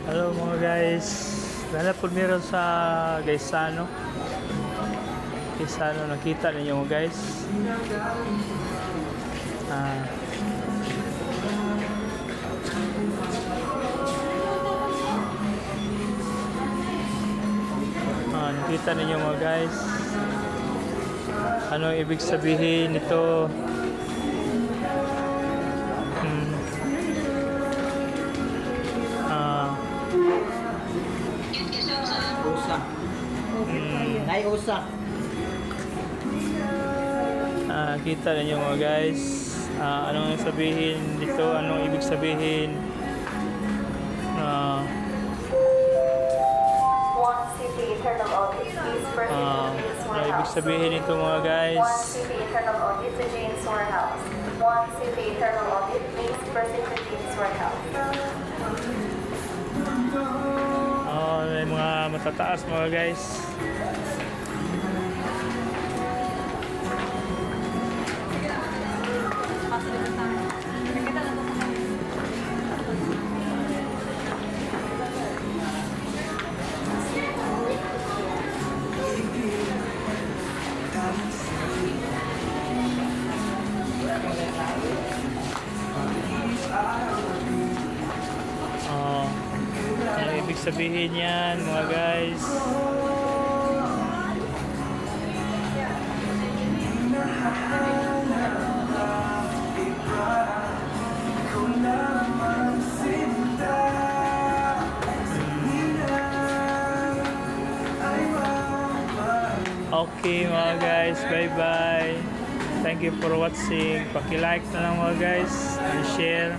Hello mga guys. Ganap po meron sa Gaisano. Gaisano, nakita ninyo mga guys. Nakita ninyo mga guys. Ano ibig sabihin nito? Usa. Nay usa. Kita ninyo mga guys. Anong sabihin dito? Anong ibig sabihin? Ano ibig sabihin nito mga guys? One city internal audit to James Warehouse. One city internal audit means proceed to James Warehouse. May mga matataas mga guys. Ano ibig sabihin yan mga guys? Okay mga guys, bye bye. Thank you for watching. Paki-like na lang mga guys and share.